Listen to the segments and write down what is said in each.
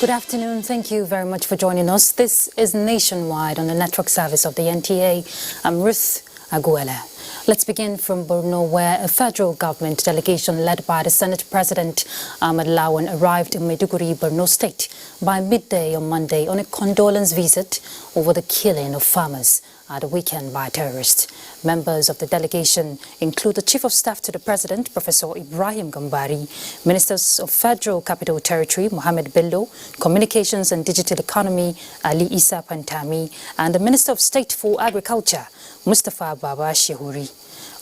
Good afternoon. Thank you very much for joining us. This is Nationwide on the network service of the NTA. I'm Ruth, Aguele. Let's begin from Borno, where a federal government delegation led by the Senate President AHMED arrived in Maiduguri, Borno State by midday on Monday on a condolence visit over the killing of farmers at the weekend by terrorists. Members of the delegation include the Chief of Staff to the President, Professor Ibrahim Gambari, Ministers of Federal Capital Territory, Mohammed Bello, Communications and Digital Economy, Ali Isa Pantami, and the Minister of State for Agriculture, Mustafa Baba Shehuri.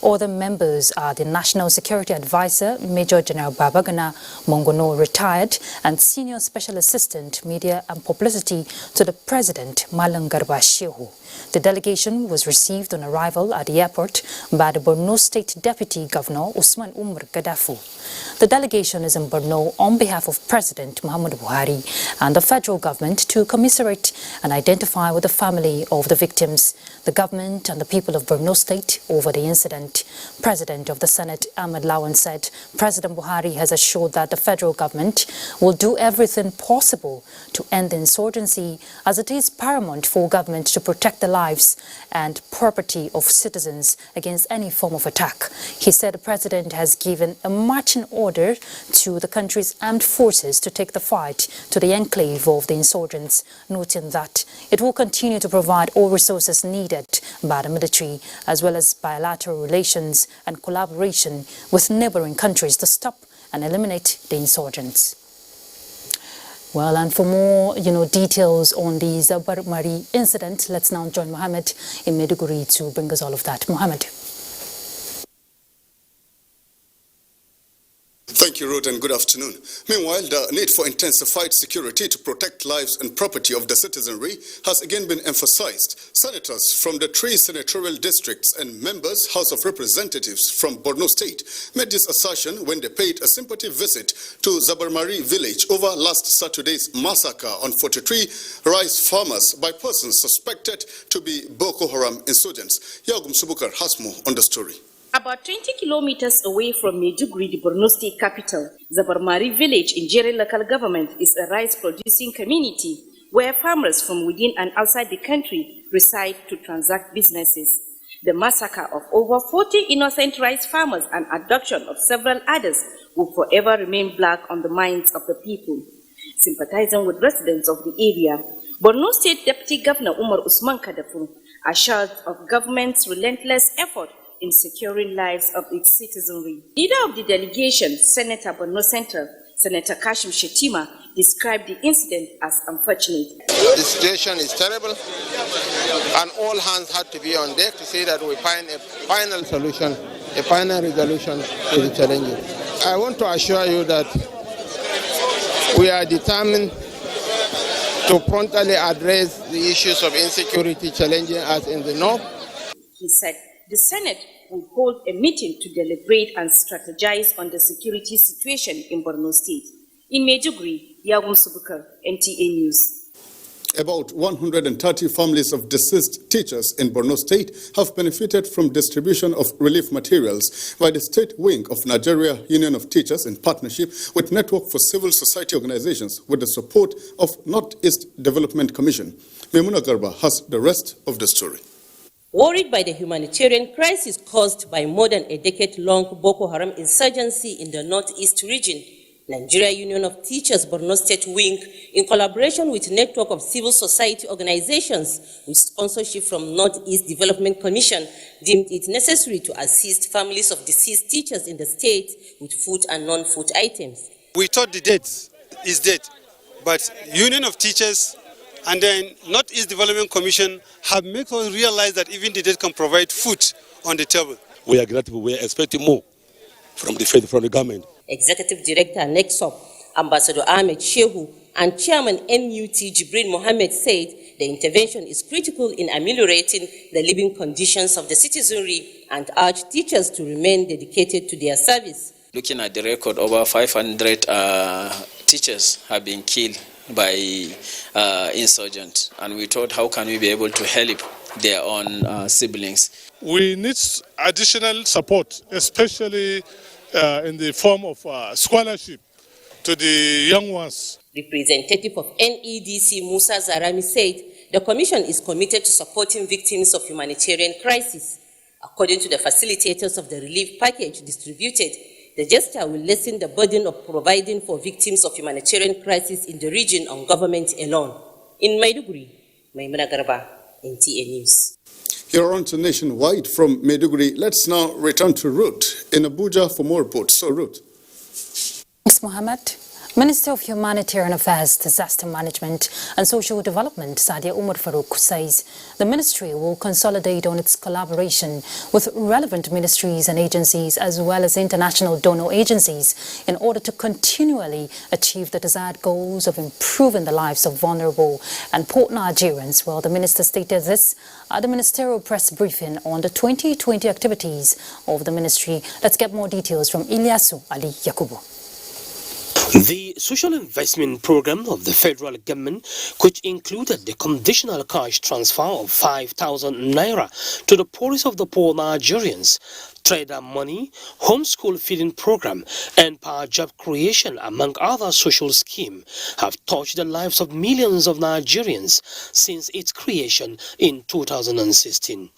Other members are the National Security Advisor, Major General Babagana Mongono, retired, and Senior Special Assistant, Media and Publicity to the President, Malang Garba Shehu. The delegation was received on arrival at the airport by the Borno State Deputy Governor, Usman Umar Gaddafi. The delegation is in Borno on behalf of President Muhammadu Buhari and the federal government to commiserate and identify with the family of the victims, the government and the people of Borno State over the incident. President of the Senate, AHMED said President Buhari has assured that the federal government will do everything possible to end the insurgency, as it is paramount for government to protect the lives and property of citizens against any form of attack. He said the president has given a marching order to the country's armed forces to take the fight to the enclave of the insurgents, noting that it will continue to provide all resources needed by the military, as well as bilateral relations and collaboration with neighboring countries to stop and eliminate the insurgents. Well, and for more, details on the Zabarmari incident, let's now join Mohammed in Maiduguri to bring us all of that. Mohammed. Thank you, Ruth, and good afternoon. Meanwhile, the need for intensified security to protect lives and property of the citizenry has again been emphasized. Senators from the 3 senatorial districts and members, House of Representatives from Borno State, made this assertion when they paid a sympathy visit to Zabarmari village over last Saturday's massacre on 43 rice farmers by persons suspected to be Boko Haram insurgents. Yagum Subukar has more on the story. About 20 kilometers away from Maiduguri, the Borno State capital, Zabarmari village in Jere local government is a rice-producing community where farmers from within and outside the country reside to transact businesses. The massacre of over 40 innocent rice farmers and abduction of several others will forever remain black on the minds of the people. Sympathizing with residents of the area, Borno State Deputy Governor Umar Usman Kadafu assured of government's relentless effort in securing lives of its citizenry. Leader of the delegation, Senator Borno Central, Senator Kashim Shetima, described the incident as unfortunate. The situation is terrible, and all hands had to be on deck to say that we find a final solution, a final resolution to the challenges. I want to assure you that we are determined to promptly address the issues of insecurity challenging us in the north. He said the Senate will hold a meeting to deliberate and strategize on the security situation in Borno State. In Maiduguri, Yagum Subukar, NTA News. About 130 families of deceased teachers in Borno State have benefited from distribution of relief materials by the state wing of Nigeria Union of Teachers in partnership with Network for Civil Society Organizations with the support of Northeast Development Commission. Memuna Garba has the rest of the story. Worried by the humanitarian crisis caused by more than a decade-long Boko Haram insurgency in the Northeast region, Nigeria Union of Teachers Borno State Wing, in collaboration with Network of Civil Society Organizations with sponsorship from Northeast Development Commission, deemed it necessary to assist families of deceased teachers in the state with food and non-food items. We thought the date is dead, but Union of Teachers and then Northeast Development Commission have made us realize that even the dead can provide food on the table. We are grateful. We are expecting more from the government. Executive Director NEXOP, Ambassador Ahmed Shehu, and Chairman NUT Jibril Mohammed said the intervention is critical in ameliorating the living conditions of the citizenry and urged teachers to remain dedicated to their service. Looking at the record, over 500 teachers have been killed by insurgents, and we thought, how can we be able to help their own siblings? We need additional support, especially in the form of scholarship to the young ones. Representative of NEDC Musa Zarami said the Commission is committed to supporting victims of humanitarian crisis. According to the facilitators of the relief package distributed, the gesture will lessen the burden of providing for victims of humanitarian crisis in the region on government alone. In Maiduguri, Maimuna Garba, NTA News. You're on to Nationwide from Maiduguri. Let's now return to Ruth in Abuja for more reports. So, Ruth. Thanks, Mohammed. Minister of Humanitarian Affairs, Disaster Management and Social Development, Sadia Umar Farouk, says the ministry will consolidate on its collaboration with relevant ministries and agencies as well as international donor agencies in order to continually achieve the desired goals of improving the lives of vulnerable and poor Nigerians. Well, the minister stated this at the ministerial press briefing on the 2020 activities of the ministry. Let's get more details from Ilyasu Ali Yakubu. The social investment program of the federal government, which included the conditional cash transfer of 5,000 naira to the poorest of the poor Nigerians, trader money, homeschool feeding program, and power job creation, among other social schemes, have touched the lives of millions of Nigerians since its creation in 2016.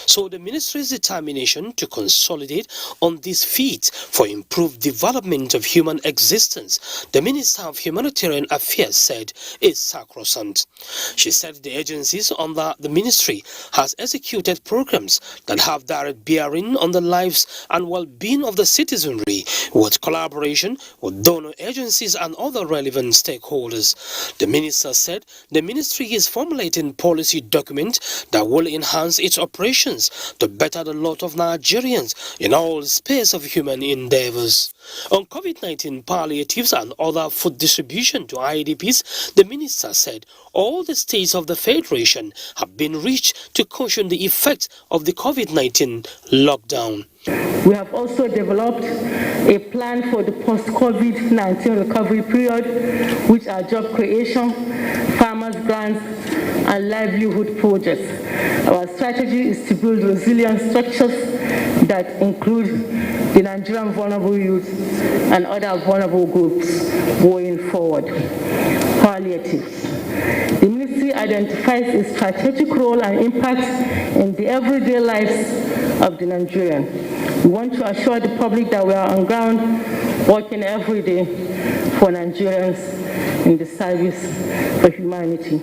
So the ministry's determination to consolidate on this feat for improved development of human existence, the Minister of Humanitarian Affairs said, is sacrosanct. She said the agencies under the ministry has executed programs that have direct bearing on the lives and well-being of the citizenry with collaboration with donor agencies and other relevant stakeholders. The minister said the ministry is formulating policy documents that will enhance its operations to better the lot of Nigerians in all spheres of human endeavors. On COVID-19 palliatives and other food distribution to IDPs, the minister said all the states of the Federation have been reached to cushion the effects of the COVID-19 lockdown. We have also developed a plan for the post-COVID-19 recovery period, which are job creation, farmers' grants, and livelihood projects. Our strategy is to build resilient structures that include the Nigerian vulnerable youth and other vulnerable groups going forward. Palliatives. The ministry identifies its strategic role and impact in the everyday lives of the Nigerian. We want to assure the public that we are on ground working every day for Nigerians in the service for humanity.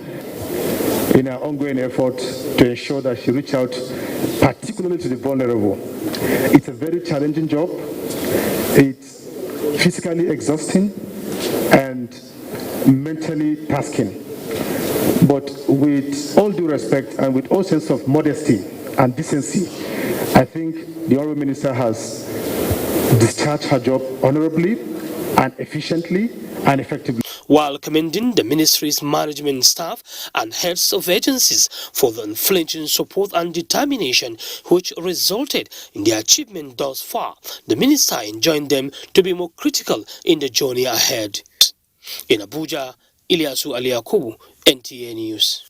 In our ongoing effort to ensure that she reach out particularly to the vulnerable. It's a very challenging job. It's physically exhausting and mentally tasking. But with all due respect and with all sense of modesty and decency, I think the Honourable Minister has discharged her job honourably and efficiently and effectively. While commending the ministry's management staff and heads of agencies for the unflinching support and determination which resulted in the achievement thus far, the minister enjoined them to be more critical in the journey ahead. In Abuja, Ilyasu Ali Yakubu, NTA News.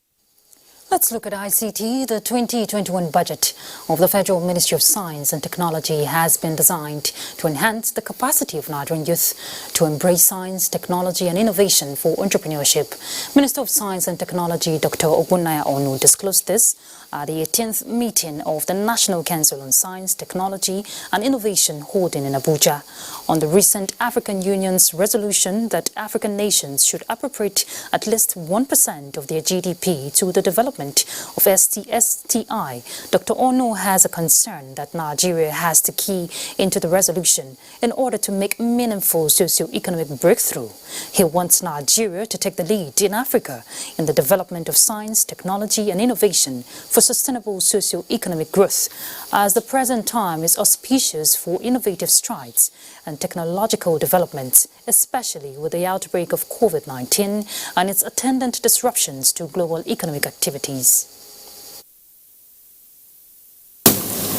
Let's look at ICT. The 2021 budget of the Federal Ministry of Science and Technology has been designed to enhance the capacity of Nigerian youth to embrace science, technology and innovation for entrepreneurship. Minister of Science and Technology Dr. Ogbonnaya Onu disclosed this at the 18th meeting of the National Council on Science, Technology and Innovation holding in Abuja on the recent African Union's resolution that African nations should appropriate at least 1% of their GDP to the development of STI. Dr. Ono has a concern that Nigeria has to key into the resolution in order to make meaningful socio-economic breakthrough. He wants Nigeria to take the lead in Africa in the development of science, technology and innovation for sustainable socio-economic growth, as the present time is auspicious for innovative strides and technological developments, especially with the outbreak of COVID-19 and its attendant disruptions to global economic activities.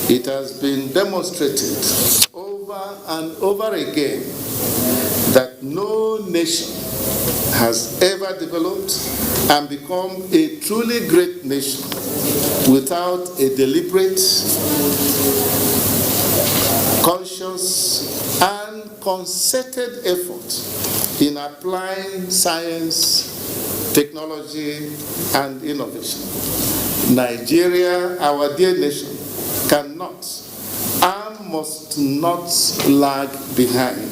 It has been demonstrated over and over again that no nation has ever developed and become a truly great nation without a deliberate, conscious, and concerted effort in applying science, technology, and innovation. Nigeria, our dear nation, cannot and must not lag behind.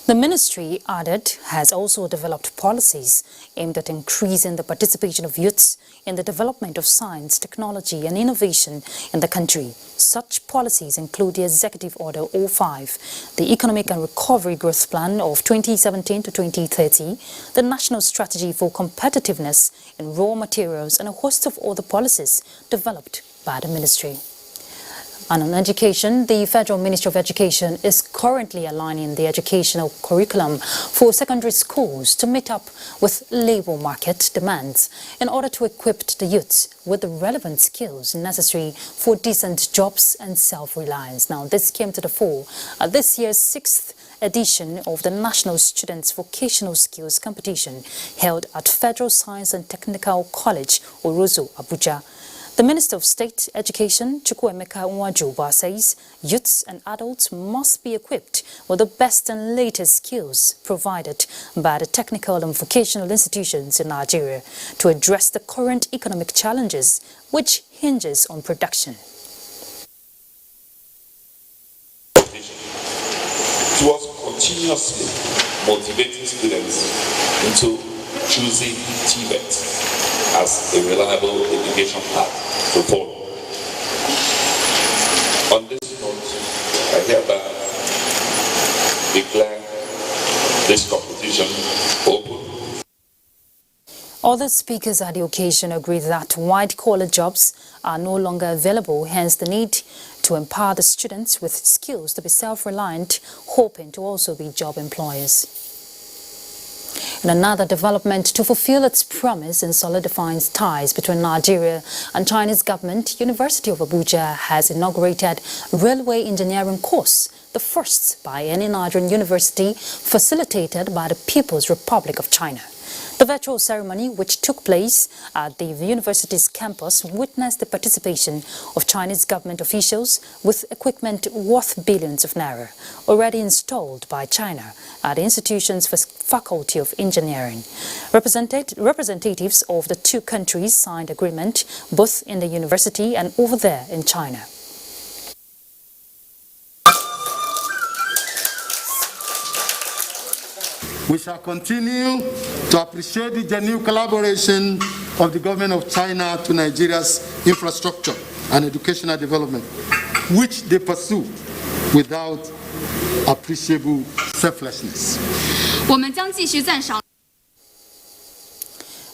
The ministry added has also developed policies aimed at increasing the participation of youths in the development of science, technology and innovation in the country. Such policies include the Executive Order 05, the Economic and Recovery Growth Plan of 2017 to 2030, the National Strategy for Competitiveness in Raw Materials and a host of other policies developed by the ministry. And on education, the Federal Ministry of Education is currently aligning the educational curriculum for secondary schools to meet up with labour market demands in order to equip the youths with the relevant skills necessary for decent jobs and self-reliance. Now, this came to the fore at this year's 6th edition of the National Students Vocational Skills Competition held at Federal Science and Technical College, Orozo, Abuja. The Minister of State Education, Chukwuemeka Nwajuba, says youths and adults must be equipped with the best and latest skills provided by the technical and vocational institutions in Nigeria to address the current economic challenges, which hinges on production. Towards continuously motivating students into choosing TVET as a reliable education path to follow. On this note, I hereby declare this competition open. Other speakers at the occasion agreed that white-collar jobs are no longer available, hence the need to empower the students with skills to be self-reliant, hoping to also be job employers. In another development, to fulfill its promise in solidifying ties between Nigeria and Chinese government, University of Abuja has inaugurated railway engineering course, the first by any Nigerian university, facilitated by the People's Republic of China. The virtual ceremony, which took place at the university's campus, witnessed the participation of Chinese government officials with equipment worth billions of naira, already installed by China at the institution's Faculty of Engineering. Representatives of the two countries signed agreement both in the university and over there in China. We shall continue to appreciate the genuine collaboration of the government of China to Nigeria's infrastructure and educational development, which they pursue without appreciable selflessness.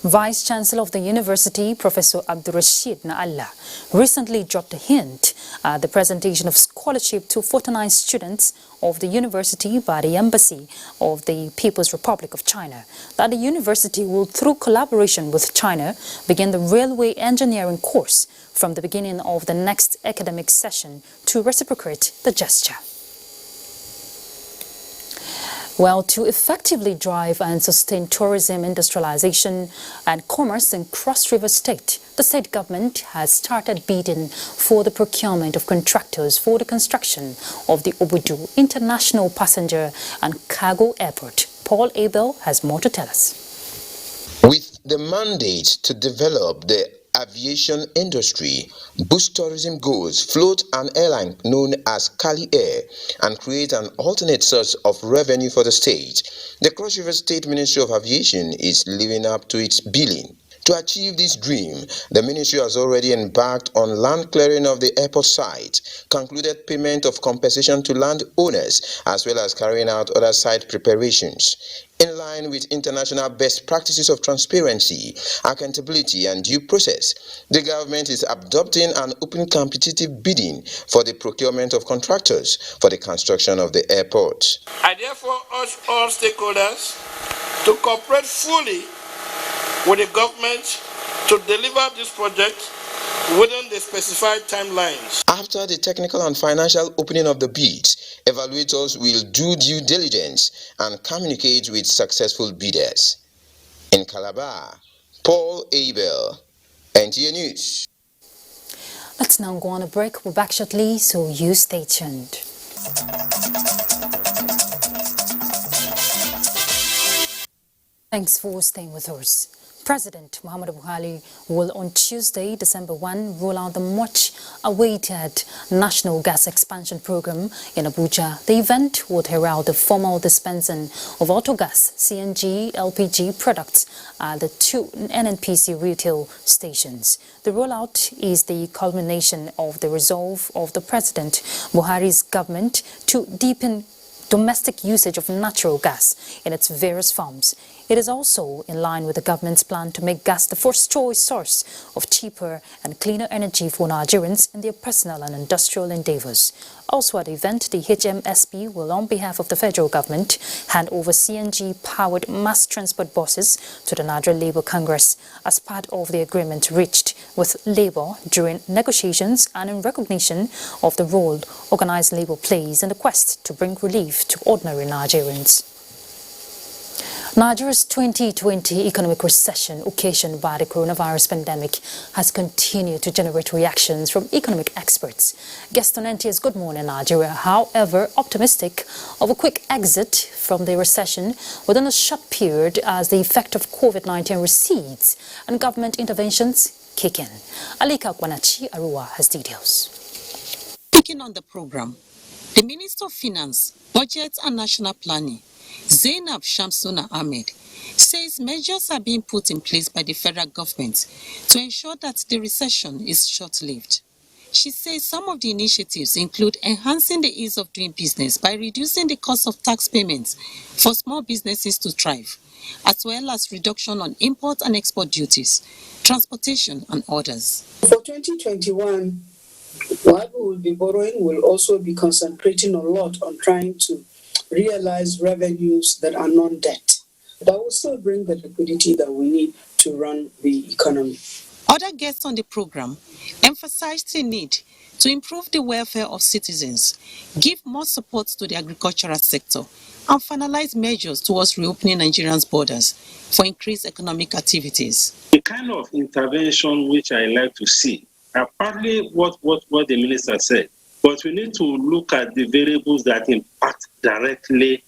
Vice-Chancellor of the University, Professor Abdurrashid Na'Allah, recently dropped a hint at the presentation of scholarship to 49 students of the university by the Embassy of the People's Republic of China, that the university will, through collaboration with China, begin the railway engineering course from the beginning of the next academic session to reciprocate the gesture. Well, to effectively drive and sustain tourism, industrialization and commerce in Cross River State, the state government has started bidding for the procurement of contractors for the construction of the Obudu International Passenger and Cargo Airport. Paul Abel has more to tell us. With the mandate to develop the aviation industry, boost tourism goals, float an airline known as Kali Air, and create an alternate source of revenue for the state, the Cross River State Ministry of Aviation is living up to its billing. To achieve this dream, the ministry has already embarked on land clearing of the airport site, concluded payment of compensation to land owners, as well as carrying out other site preparations. In line with international best practices of transparency, accountability, and due process, the government is adopting an open competitive bidding for the procurement of contractors for the construction of the airport. I therefore urge all stakeholders to cooperate fully with the government to deliver this project within the specified timelines. After the technical and financial opening of the bids, evaluators will do due diligence and communicate with successful bidders. In Calabar, Paul Abel, NTA News. Let's now go on a break. We're back shortly, so you stay tuned. Thanks for staying with us. President Muhammadu Buhari will on Tuesday, December 1, roll out the much-awaited National Gas Expansion Program in Abuja. The event would herald the formal dispensing of autogas, CNG, LPG products at the 2 NNPC retail stations. The rollout is the culmination of the resolve of the President Buhari's government to deepen domestic usage of natural gas in its various forms. It is also in line with the government's plan to make gas the first choice source of cheaper and cleaner energy for Nigerians in their personal and industrial endeavors. Also at the event, the HMSP will, on behalf of the federal government, hand over CNG-powered mass transport buses to the Nigerian Labour Congress as part of the agreement reached with Labour during negotiations and in recognition of the role organised Labour plays in the quest to bring relief to ordinary Nigerians. Nigeria's 2020 economic recession occasioned by the coronavirus pandemic has continued to generate reactions from economic experts. Guest on NTA's Good Morning Nigeria, however, optimistic of a quick exit from the recession within a short period as the effect of COVID-19 recedes and government interventions kick in. Alika Kwanachi Arua has details. Speaking on the program, the Minister of Finance, Budget and National Planning, Zainab Shamsuna Ahmed, says measures are being put in place by the federal government to ensure that the recession is short-lived. She says some of the initiatives include enhancing the ease of doing business by reducing the cost of tax payments for small businesses to thrive, as well as reduction on import and export duties, transportation and others. For 2021, what we will be borrowing will also be concentrating a lot on trying to realize revenues that are non-debt. That will still bring the liquidity that we need to run the economy. Other guests on the program emphasized the need to improve the welfare of citizens, give more support to the agricultural sector, and finalize measures towards reopening Nigerians' borders for increased economic activities. The kind of intervention which I like to see are partly what the minister said. But we need to look at the variables that impact directly,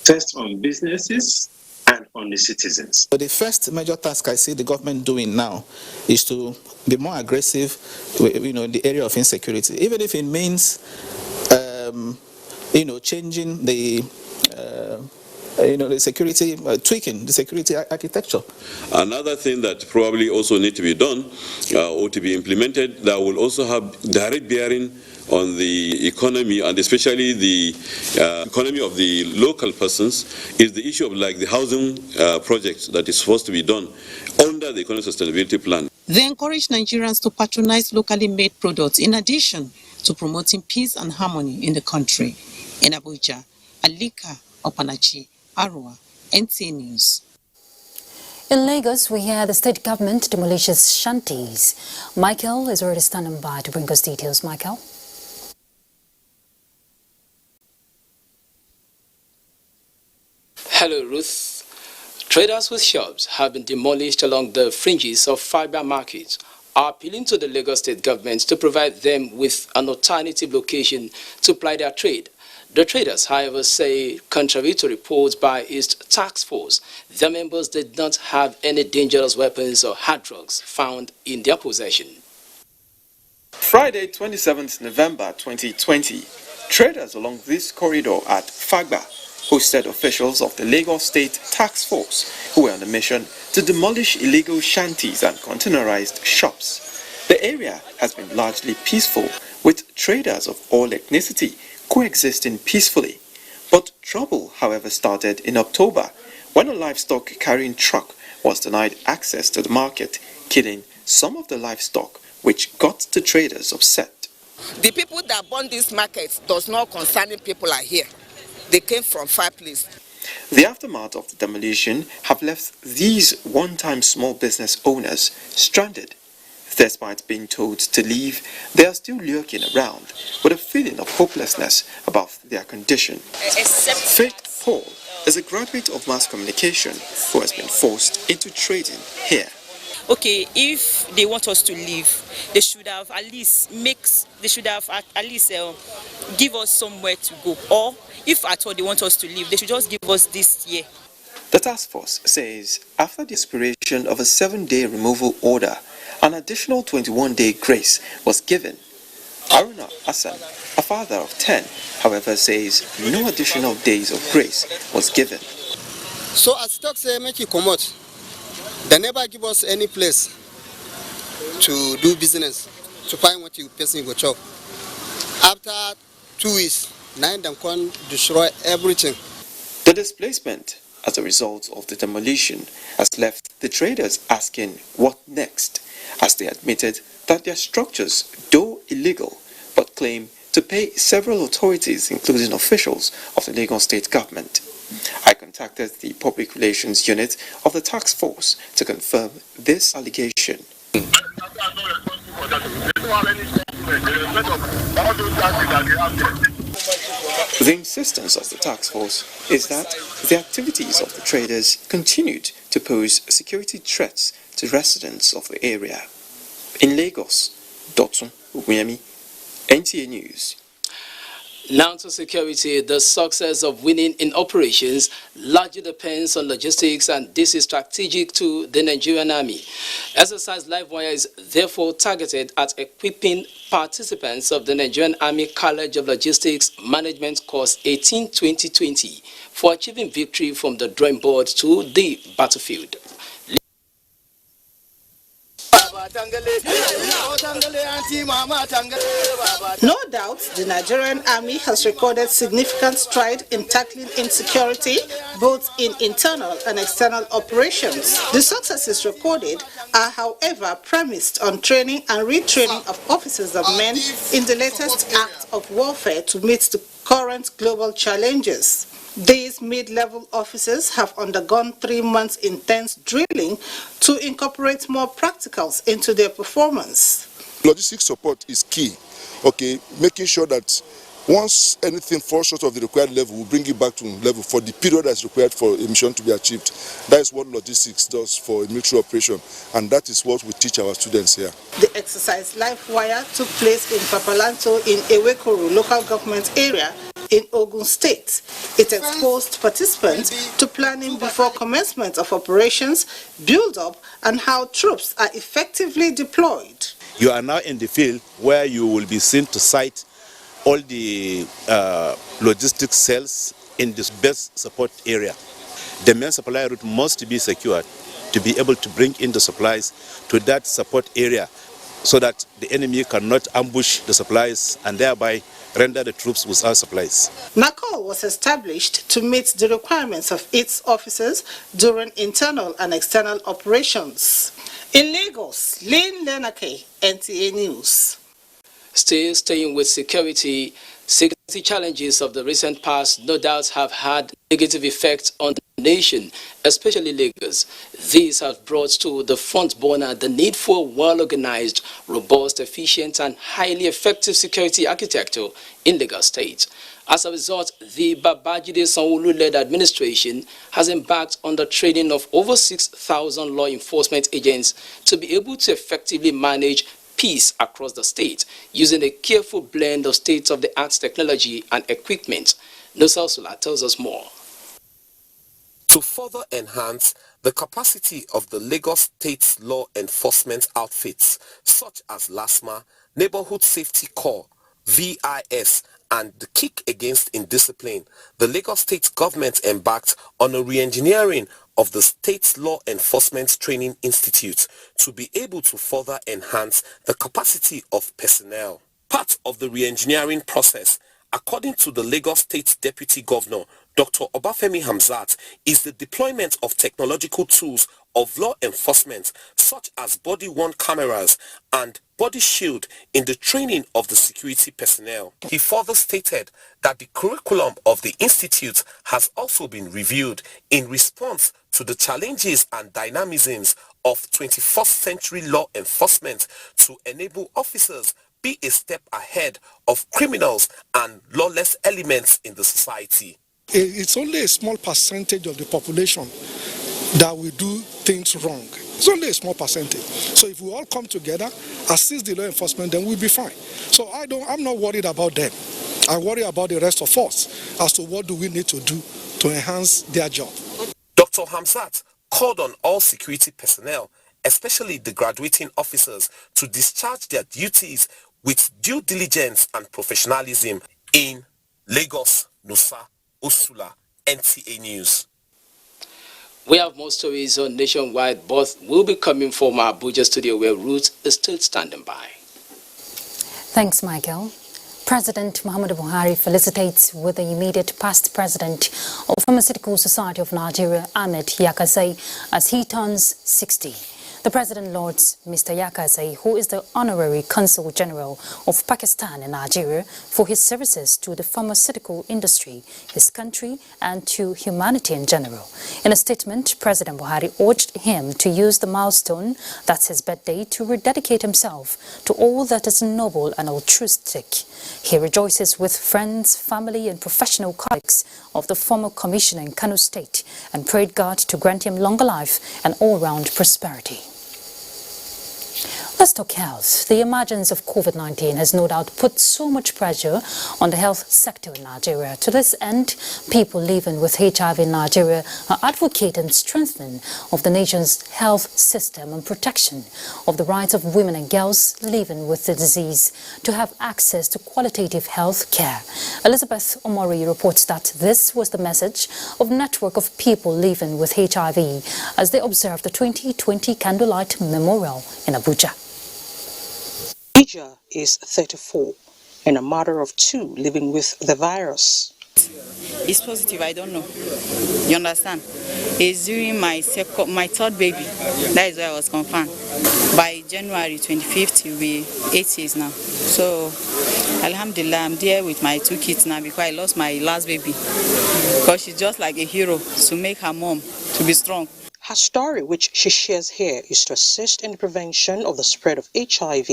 first on businesses and on the citizens. So the first major task I see the government doing now is to be more aggressive, in the area of insecurity, even if it means, changing the security, tweaking the security architecture. Another thing that probably also need to be done or to be implemented that will also have direct bearing on the economy and especially the economy of the local persons is the issue of the housing project that is supposed to be done under the economic sustainability plan. They encourage Nigerians to patronize locally made products in addition to promoting peace and harmony in the country. In Abuja, Alika Opanachi, Arua, NTA News. In Lagos, we hear the state government demolishes shanties. Michael is already standing by to bring us details. Michael. Hello, Ruth. Traders with shops have been demolished along the fringes of fiber markets, are appealing to the Lagos state government to provide them with an alternative location to ply their trade. The traders, however, say, contrary to reports by its task force, their members did not have any dangerous weapons or hard drugs found in their possession. Friday, 27th November 2020, traders along this corridor at Fagba hosted officials of the Lagos State Task Force who were on a mission to demolish illegal shanties and containerized shops. The area has been largely peaceful, with traders of all ethnicity coexisting peacefully. But trouble, however, started in October when a livestock carrying truck was denied access to the market, killing some of the livestock, which got the traders upset. The people that burn this market does not concern people are here. They came from far place. The aftermath of the demolition have left these one-time small business owners stranded. Despite being told to leave, they are still lurking around with a feeling of hopelessness about their condition. Faith Paul is a graduate of mass communication who has been forced into trading here. Okay, if they want us to leave, they should have at least give us somewhere to go. Or if at all they want us to leave, they should just give us this year. The task force says after the expiration of a 7-day removal order, an additional 21-day grace was given. Aruna Hassan, a father of 10, however, says no additional days of grace was given. So as talk say make you come out, they never give us any place to do business, to find what you person go chop. After 2 weeks, 9 them can destroy everything. The displacement as a result of the demolition has left the traders asking what next, as they admitted that their structures, though illegal, but claim to pay several authorities, including officials of the Lagos State government. I contacted the Public Relations Unit of the task force to confirm this allegation. The insistence of the task force is that the activities of the traders continued to pose security threats to residents of the area. In Lagos, Dotun Ubuyemi, NTA News. Now to security, the success of winning in operations largely depends on logistics, and this is strategic to the Nigerian Army. Exercise Livewire is therefore targeted at equipping participants of the Nigerian Army College of Logistics Management Course 18-2020 for achieving victory from the drawing board to the battlefield. No doubt, the Nigerian Army has recorded significant stride in tackling insecurity, both in internal and external operations. The successes recorded are, however, premised on training and retraining of officers and men in the latest act of warfare to meet the current global challenges. These mid-level officers have undergone 3 months intense drilling to incorporate more practicals into their performance. Logistics support is key, making sure that once anything falls short of the required level, we bring it back to level for the period that's required for a mission to be achieved. That is what logistics does for a military operation, and that is what we teach our students here. The exercise Livewire took place in Papalanto in Ewekoro local government area in Ogun State. It exposed participants to planning before commencement of operations, build-up, and how troops are effectively deployed. You are now in the field where you will be seen to site all the logistics cells in this best support area. The main supply route must be secured to be able to bring in the supplies to that support area so that the enemy cannot ambush the supplies and thereby render the troops without supplies. NACOL was established to meet the requirements of its officers during internal and external operations. In Lagos, Lynn Lenake, NTA News. Still staying with security challenges of the recent past no doubt have had negative effects on the nation, especially Lagos. These have brought to the front burner the need for a well-organized, robust, efficient, and highly effective security architecture in Lagos State. As a result, the Babajide Sanwo-Olu-led administration has embarked on the training of over 6,000 law enforcement agents to be able to effectively manage peace across the state, using a careful blend of state-of-the-art technology and equipment. Nosal Sula tells us more. To further enhance the capacity of the Lagos State's law enforcement outfits, such as LASMA, Neighborhood Safety Corps, VIS, and the Kick Against Indiscipline, the Lagos State government embarked on a re-engineering of the State's Law Enforcement Training Institute to be able to further enhance the capacity of personnel. Part of the re-engineering process, according to the Lagos State Deputy Governor, Dr. Obafemi Hamzat, is the deployment of technological tools of law enforcement such as body-worn cameras and body shield in the training of the security personnel. He further stated that the curriculum of the institute has also been reviewed in response to the challenges and dynamisms of 21st century law enforcement to enable officers be a step ahead of criminals and lawless elements in the society. It's only a small percentage of the population that will do things wrong. It's only a small percentage. So if we all come together, assist the law enforcement, then we'll be fine. So I'm not worried about them. I worry about the rest of us as to what do we need to do to enhance their job. Dr. Dr. Hamzat called on all security personnel, especially the graduating officers, to discharge their duties with due diligence and professionalism. In Lagos, Nusa Usula, NTA News. We have more stories on Nationwide. Both will be coming from our Abuja studio where Ruth is still standing by. Thanks, Michael. President Muhammadu Buhari felicitates with the immediate past president of Pharmaceutical Society of Nigeria, AHMED, YAKASAI, as he turns 60. The president lauds Mr. YAKASAI, who is the Honorary Consul General of Pakistan in Nigeria, for his services to the pharmaceutical industry, his country, and to humanity in general. In a statement, President Buhari urged him to use the milestone, that's his birthday, to rededicate himself to all that is noble and altruistic. He rejoices with friends, family, and professional colleagues of the former commissioner in Kano State and prayed God to grant him longer life and all-round prosperity. Let's talk health. The emergence of COVID-19 has no doubt put so much pressure on the health sector in Nigeria. To this end, people living with HIV in Nigeria are advocating strengthening of the nation's health system and protection of the rights of women and girls living with the disease to have access to qualitative health care. Elizabeth Omori reports that this was the message of a network of people living with HIV as they observed the 2020 Candlelight Memorial in Abuja. Abuja is 34 and a mother of 2 living with the virus. It's positive, I don't know. You understand? It's during my third baby. That is why I was confirmed. By January 25th, it will be 8 years now. So, Alhamdulillah, I'm there with my 2 kids now because I lost my last baby. Because she's just like a hero to make her mom to be strong. Her story, which she shares here, is to assist in the prevention of the spread of HIV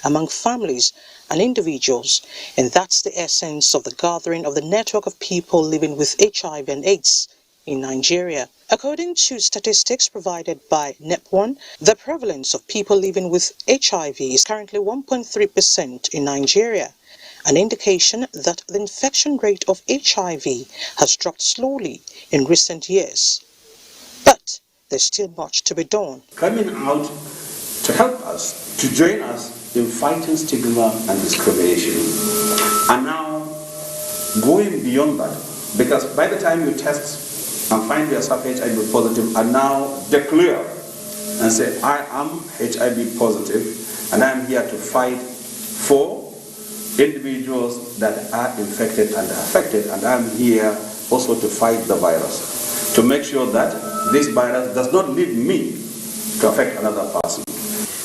among families and individuals, and that's the essence of the gathering of the network of people living with HIV and AIDS in Nigeria. According to statistics provided by NEP1, the prevalence of people living with HIV is currently 1.3% in Nigeria, an indication that the infection rate of HIV has dropped slowly in recent years. But there's still much to be done. Coming out to help us, to join us in fighting stigma and discrimination. And now, going beyond that, because by the time you test and find yourself HIV positive, and now declare and say, I am HIV positive, and I'm here to fight for individuals that are infected and affected, and I'm here also to fight the virus, to make sure that this virus does not lead me to affect another person.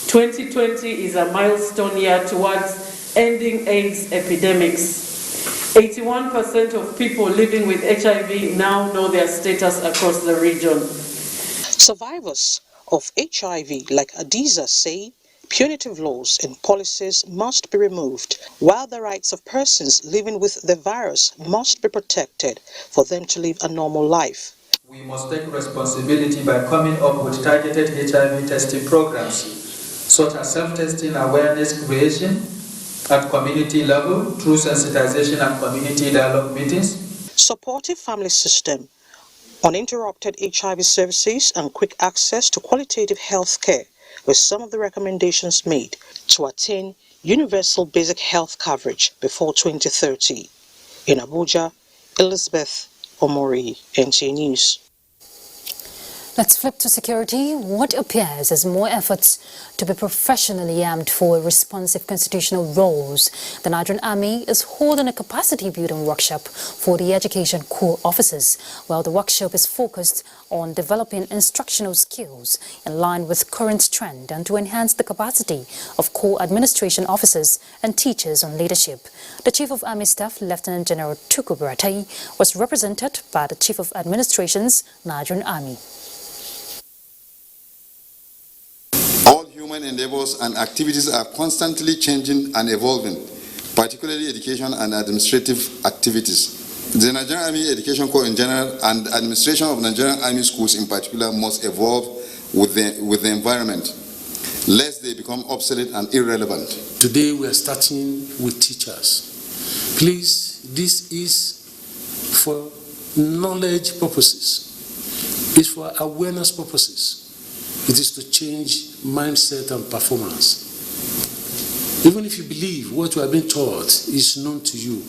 2020 is a milestone year towards ending AIDS epidemics. 81% of people living with HIV now know their status across the region. Survivors of HIV like Adiza say punitive laws and policies must be removed, while the rights of persons living with the virus must be protected for them to live a normal life. We must take responsibility by coming up with targeted HIV testing programs, such as self-testing awareness creation at community level through sensitization and community dialogue meetings. Supportive family system, uninterrupted HIV services, and quick access to qualitative health care were some of the recommendations made to attain universal basic health coverage before 2030. In Abuja, Elizabeth Omori, NTA News. Let's flip to security. What appears as more efforts to be professionally armed for responsive constitutional roles, the Nigerian Army is holding a capacity building workshop for the Education Corps officers. While the workshop is focused on developing instructional skills in line with current trend and to enhance the capacity of Corps administration officers and teachers on leadership. The Chief of Army Staff, Lieutenant General Tukur Buratai, was represented by the Chief of Administration's Nigerian Army. All human endeavors and activities are constantly changing and evolving, particularly education and administrative activities. The Nigerian Army Education Corps in general and the administration of Nigerian Army schools in particular must evolve with the environment, lest they become obsolete and irrelevant. Today we are starting with teachers. Please, this is for knowledge purposes. is for awareness purposes. It is to change mindset and performance. Even if you believe what you have been taught is known to you,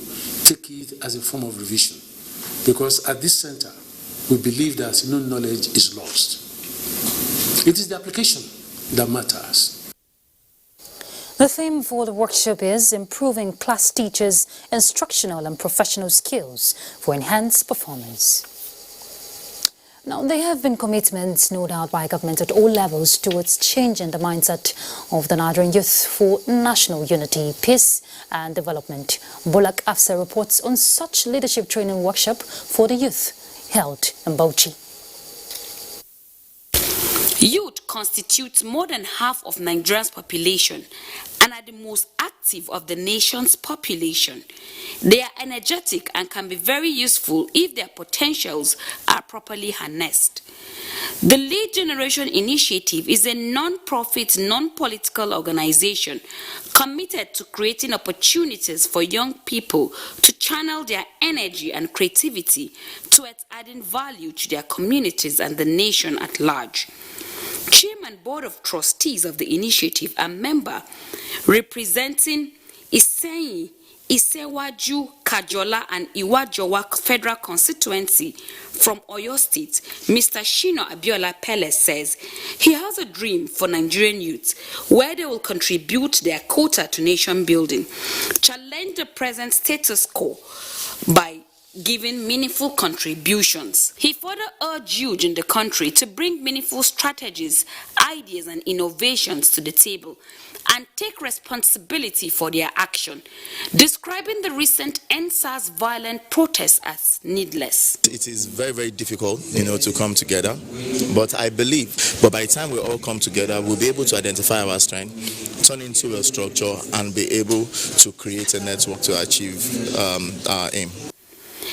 take it as a form of revision. Because at this center, we believe that no knowledge is lost. It is the application that matters. The theme for the workshop is improving class teachers' instructional and professional skills for enhanced performance. Now, there have been commitments, no doubt, by government at all levels towards changing the mindset of the Nigerian youth for national unity, peace and development. Bulak Afsa reports on such leadership training workshop for the youth held in Bauchi. Youth constitute more than half of Nigeria's population and are the most active of the nation's population. They are energetic and can be very useful if their potentials are properly harnessed. The Lead Generation Initiative is a non-profit, non-political organization committed to creating opportunities for young people to channel their energy and creativity towards adding value to their communities and the nation at large. Chairman Board of Trustees of the initiative and member representing Iseyin, Isewaju, Kajola and Iwajowa Federal Constituency from Oyo State, Mr. Shino Abiola Pele says he has a dream for Nigerian youth where they will contribute their quota to nation building, challenge the present status quo by giving meaningful contributions. He further urged youth in the country to bring meaningful strategies, ideas and innovations to the table and take responsibility for their action, describing the recent NSAS violent protests as needless. It is very, very difficult, to come together, but I believe, by the time we all come together, we'll be able to identify our strength, turn into a structure and be able to create a network to achieve our aim.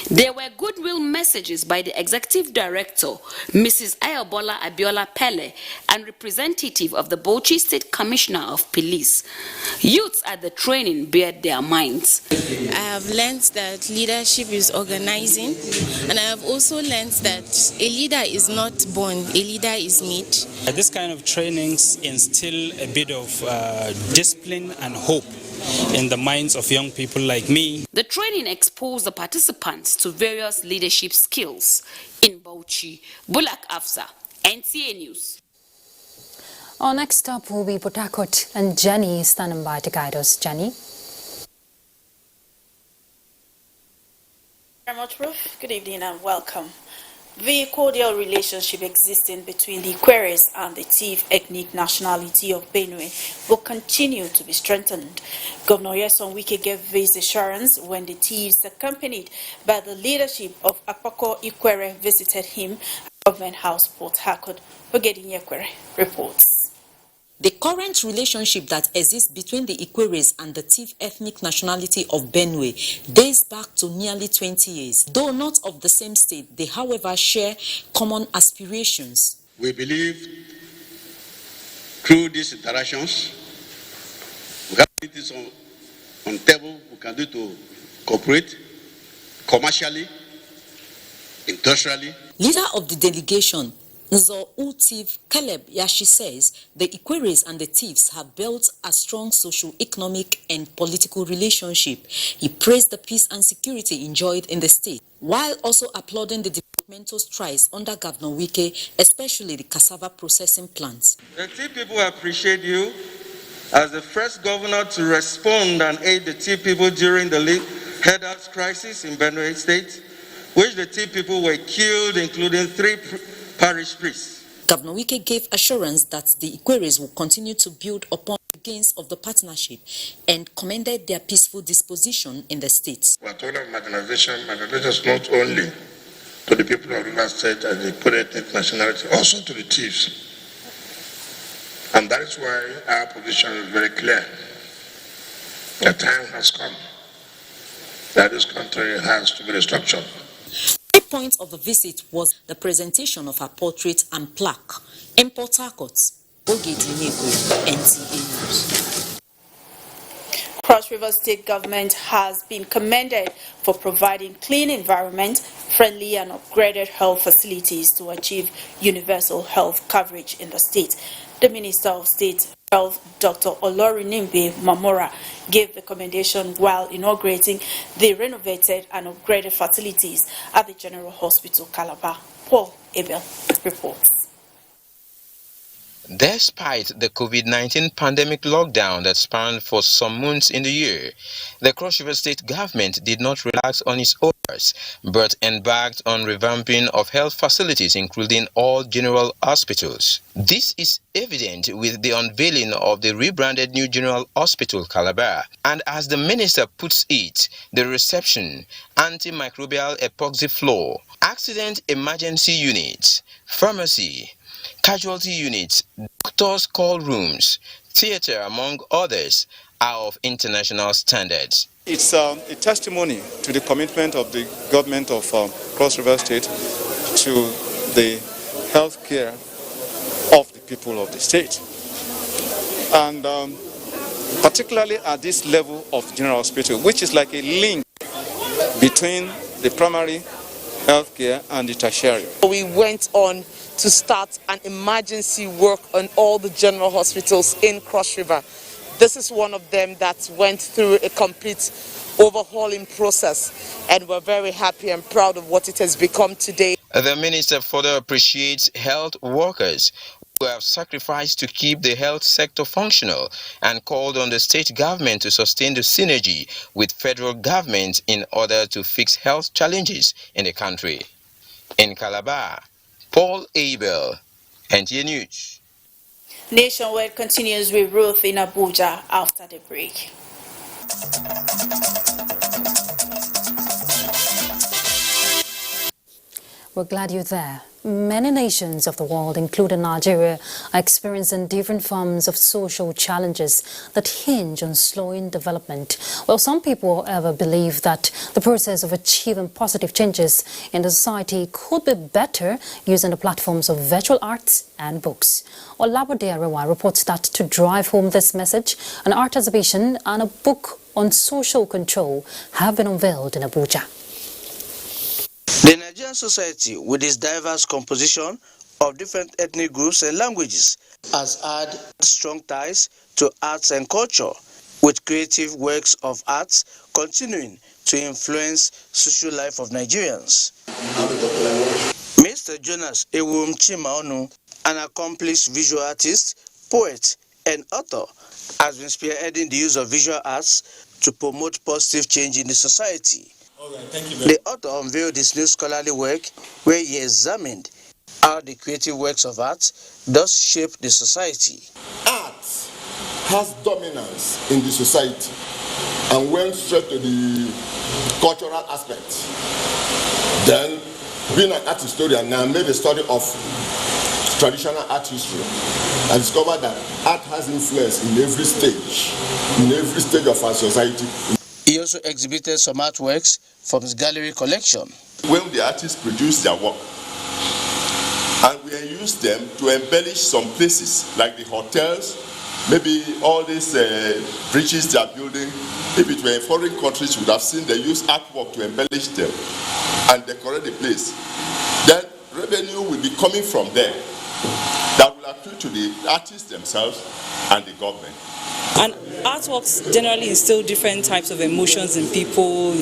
There were goodwill messages by the Executive Director, Mrs. Ayebola Abiola Pele, and representative of the Bauchi State Commissioner of Police. Youths at the training bared their minds. I have learned that leadership is organizing, and I have also learned that a leader is not born, a leader is made. This kind of trainings instill a bit of discipline and hope in the minds of young people like me. The training exposed the participants to various leadership skills. In Bauchi, Bulak Afsa, NTA News. Our next up will be Port Harcourt, and Jenny is standing by to guide us. Jenny. Very much, Ruth. Good evening and welcome. The cordial relationship existing between the Ikweres and the Tiv ethnic nationality of Benue will continue to be strengthened. Governor Nyesom Wike gave this assurance when the Tivs, accompanied by the leadership of Akpako Ikwere, visited him at Government House, Port Harcourt. Ogedin Ikwere reports. The current relationship that exists between the Ikweres and the Tiv ethnic nationality of Benue dates back to nearly 20 years. Though not of the same state, they, however, share common aspirations. We believe through these interactions, we have things on table we can do to cooperate commercially, industrially. Leader of the delegation, Nzo Utiv Caleb Yashi says the Ikweres and the Tivs have built a strong socio-economic and political relationship. He praised the peace and security enjoyed in the state, while also applauding the developmental strides under Governor Wike, especially the cassava processing plants. The Tiv people appreciate you as the first governor to respond and aid the Tiv people during the head-out crisis in Benue State, which the Tiv people were killed, including 3 parish priests. Governor Wike gave assurance that the Ikweres will continue to build upon the gains of the partnership and commended their peaceful disposition in the state. We are talking of marginalization not only to the people of River State and the Ikwe ethnic nationality, also to the Tivs. And that is why our position is very clear. The time has come that this country has to be restructured. The point of the visit was the presentation of her portrait and plaque. In Port Harcourt, NTA News. Cross River State government has been commended for providing clean environment, friendly and upgraded health facilities to achieve universal health coverage in the state. The Minister of State Health, Dr. Olorinimbe Mamora, gave the commendation while inaugurating the renovated and upgraded facilities at the General Hospital, Calabar. Paul Abel reports. Despite the COVID-19 pandemic lockdown that spanned for some months in the year, the Cross River State government did not relax on its orders, but embarked on revamping of health facilities, including all general hospitals. This is evident with the unveiling of the rebranded New General Hospital, Calabar, and as the minister puts it, the reception, antimicrobial epoxy floor, accident emergency units, pharmacy, casualty units, doctors' call rooms, theatre, among others, are of international standards. It's a testimony to the commitment of the government of Cross River State to the health care of the people of the state. And particularly at this level of General Hospital, which is like a link between the primary health care and the tertiary. We went on to start an emergency work on all the general hospitals in Cross River. This is one of them that went through a complete overhauling process, and we're very happy and proud of what it has become today. The minister further appreciates health workers who have sacrificed to keep the health sector functional and called on the state government to sustain the synergy with federal government in order to fix health challenges in the country. In Calabar, Paul Abel, NTA News. NationWide continues with Ruth in Abuja after the break. We're glad you're there. Many nations of the world, including Nigeria, are experiencing different forms of social challenges that hinge on slowing development. Well, some people, however, believe that the process of achieving positive changes in the society could be better using the platforms of virtual arts and books. Olabode Arewa reports that to drive home this message, an art exhibition and a book on social control have been unveiled in Abuja. The Nigerian society, with its diverse composition of different ethnic groups and languages, has had strong ties to arts and culture, with creative works of art continuing to influence social life of Nigerians. Mr. Jonas Ewum Chimaonu, an accomplished visual artist, poet, and author, has been spearheading the use of visual arts to promote positive change in the society. The author unveiled his new scholarly work where he examined how the creative works of art does shape the society. Art has dominance in the society and went straight to the cultural aspect. Then, being an art historian, I made a study of traditional art history. I discovered that art has influence in every stage of our society. He also exhibited some artworks from his gallery collection. When the artists produce their work, and we use them to embellish some places, like the hotels, maybe all these bridges they are building, if it were in foreign countries, you would have seen they use artwork to embellish them and decorate the place. Then revenue will be coming from there that will accrue to the artists themselves and the government. And artworks generally instill different types of emotions in people,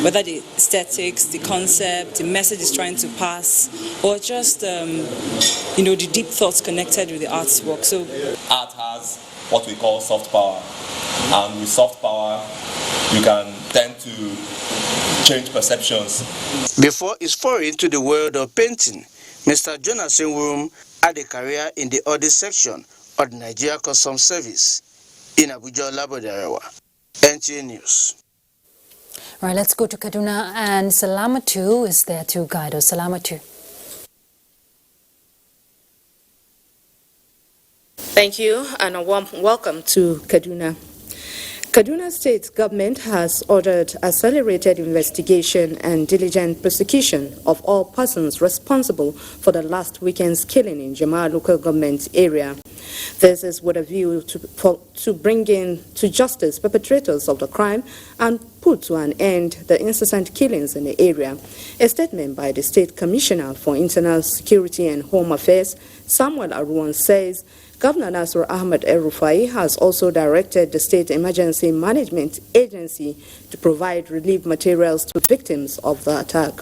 whether the aesthetics, the concept, the message is trying to pass, or just the deep thoughts connected with the artwork. So art has what we call soft power, and with soft power, you can tend to change perceptions. Before his foray into the world of painting, Mr. Jonas Ewum had a career in the audit section of the Nigeria Customs Service. In Abuja, Olabode Arewa, NTA News. All right, let's go to Kaduna, and Salamatu is there to guide us. Salamatu. Thank you, and a warm welcome to Kaduna. Kaduna State government has ordered accelerated investigation and diligent prosecution of all persons responsible for the last weekend's killing in Jama'a local government area. This is with a view to bring in to justice perpetrators of the crime and put to an end the incessant killings in the area. A statement by the State Commissioner for Internal Security and Home Affairs, Samuel Aruwan, says Governor Nasir Ahmed El-Rufai has also directed the State Emergency Management Agency to provide relief materials to victims of the attack.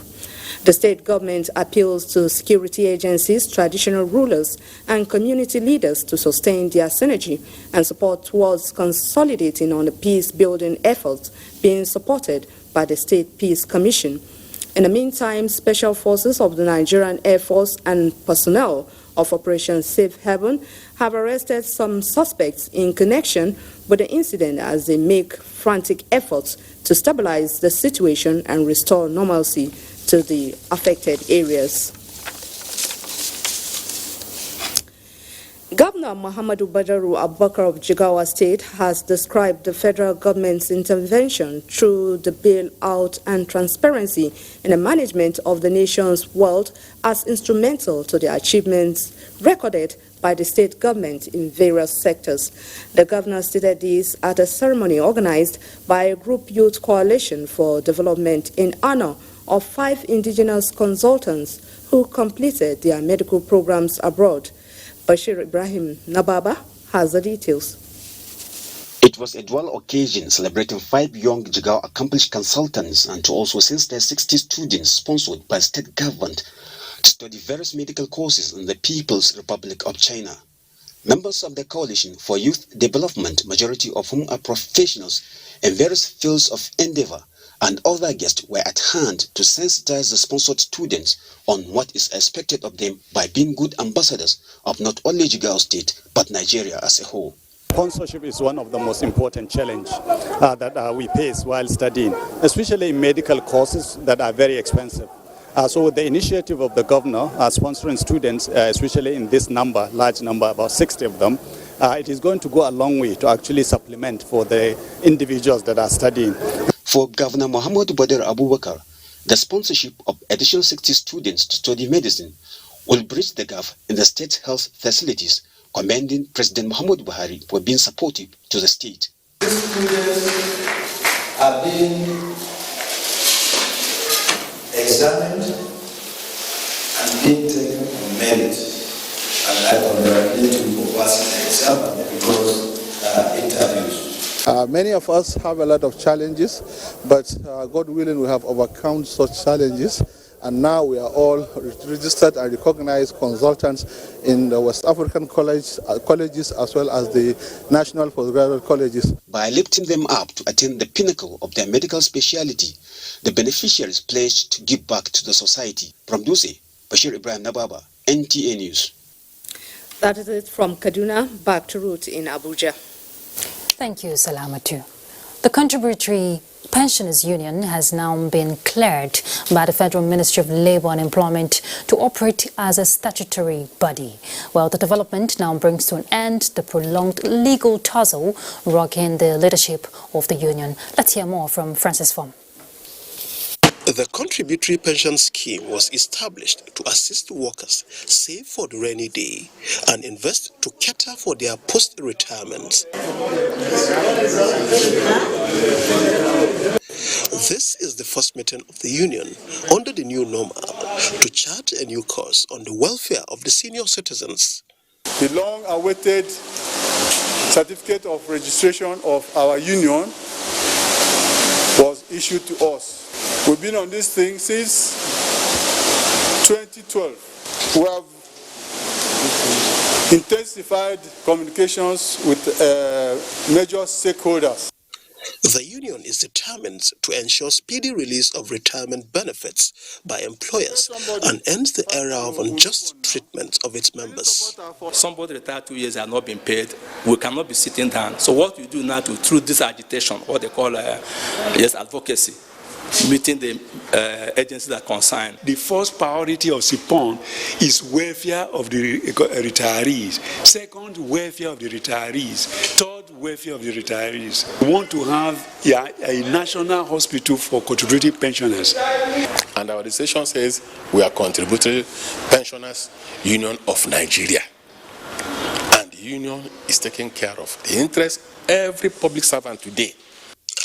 The state government appeals to security agencies, traditional rulers, and community leaders to sustain their synergy and support towards consolidating on the peace-building efforts being supported by the State Peace Commission. In the meantime, special forces of the Nigerian Air Force and personnel of Operation Safe Haven have arrested some suspects in connection with the incident as they make frantic efforts to stabilize the situation and restore normalcy to the affected areas. Governor Muhammadu Badaru Abubakar of Jigawa State has described the federal government's intervention through the bailout and transparency in the management of the nation's wealth as instrumental to the achievements recorded by the state government in various sectors. The governor stated this at a ceremony organized by a group youth coalition for development in honor of 5 indigenous consultants who completed their medical programs abroad. Bashir Ibrahim Nababa has the details. It was a dual occasion celebrating 5 young Jigawa accomplished consultants and to also since their 60 students sponsored by state government to study various medical courses in the People's Republic of China. Members of the Coalition for Youth Development, majority of whom are professionals in various fields of endeavor, and other guests were at hand to sensitize the sponsored students on what is expected of them by being good ambassadors of not only Jigawa State, but Nigeria as a whole. Sponsorship is one of the most important challenges that we face while studying, especially in medical courses that are very expensive. So the initiative of the governor sponsoring students, especially in this number, large number, about 60 of them, it is going to go a long way to actually supplement for the individuals that are studying. For Governor Muhammadu Badar Abubakar, the sponsorship of additional 60 students to study medicine will bridge the gap in the state health facilities, commending President Muhammadu Buhari for being supportive to the state. These students are being examined and being taken on merit, and I congratulate you for passing the exam and the interviews. Many of us have a lot of challenges, but God willing, we have overcome such challenges, and now we are all registered and recognized consultants in the West African colleges as well as the national postgraduate colleges. By lifting them up to attain the pinnacle of their medical specialty, the beneficiaries pledged to give back to the society. From Duse, Bashir Ibrahim Nababa, NTA News. That is it from Kaduna. Back to Ruth in Abuja. Thank you, Salamatu. The Contributory Pensioners Union has now been cleared by the Federal Ministry of Labour and Employment to operate as a statutory body. Well, the development now brings to an end the prolonged legal tussle rocking the leadership of the union. Let's hear more from Francis Fong. The contributory pension scheme was established to assist workers save for the rainy day and invest to cater for their post-retirement. This is the first meeting of the union under the new normal to chart a new course on the welfare of the senior citizens. The long-awaited certificate of registration of our union was issued to us. We've been on this thing since 2012. We have intensified communications with major stakeholders. The union is determined to ensure speedy release of retirement benefits by employers and end the era of unjust treatment of its members. Somebody retired 2 years and not been paid, we cannot be sitting down. So what we do now through this agitation, what they call advocacy, meeting the agencies that concern. The first priority of SIPON is welfare of the retirees. Second, welfare of the retirees. Third, welfare of the retirees. We want to have a national hospital for contributing pensioners. And our decision says we are Contributory Pensioners Union of Nigeria. And the union is taking care of the interest of every public servant today.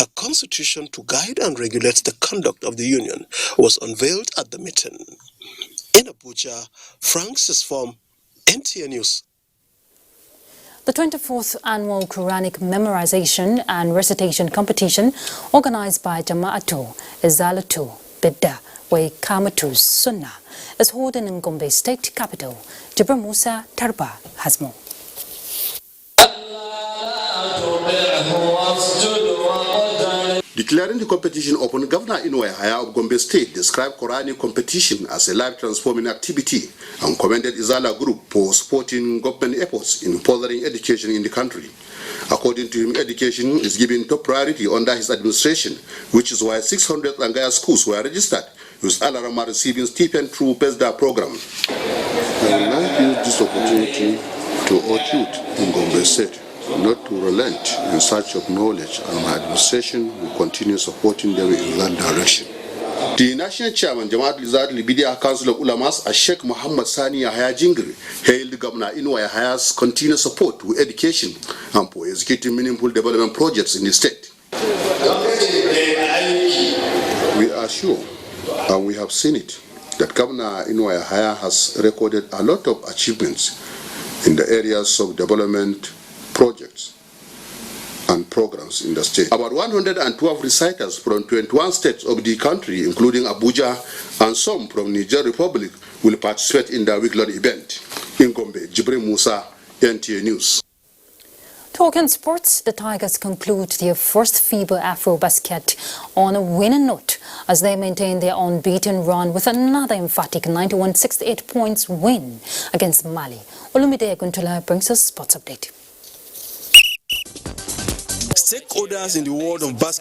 A constitution to guide and regulate the conduct of the union was unveiled at the meeting. In Abuja, Francis from NTA News. The 24th Annual Quranic Memorization and Recitation Competition, organized by Jama'atu Izalatu Bidda wa Iqamatus Sunnah, is holding in Gombe State Capital. Jibril Musa Tarba has more. Declaring the competition open, Governor Inouye Haya of Gombe State described Quranic competition as a life-transforming activity and commended Izala Group for supporting government efforts in furthering education in the country. According to him, education is given top priority under his administration, which is why 600 Langaya schools were registered, with Alarama receiving stipend through PESDA program. I would like to use this opportunity to urge youth in Gombe State not to relent in search of knowledge, and my administration will continue supporting them in that direction. The national chairman, Jamaat Lizard Libidia Council of Ulamas, Sheikh Muhammad Sani Yahya Jingri, hailed Governor Inouye Haya's continued support to education and for executing meaningful development projects in the state. We are sure, and we have seen it, that Governor Inouye Haya has recorded a lot of achievements in the areas of development projects and programs in the state. About 112 reciters from 21 states of the country, including Abuja and some from Niger Republic, will participate in the week-long event. In Gombe, Jibril Musa, NTA News. Talking sports, the Tigers conclude their first FIBA Afro-Basket on a winning note as they maintain their unbeaten run with another emphatic 91-68 points win against Mali. Olumide Guntula brings us sports update. Stakeholders in the world of basketball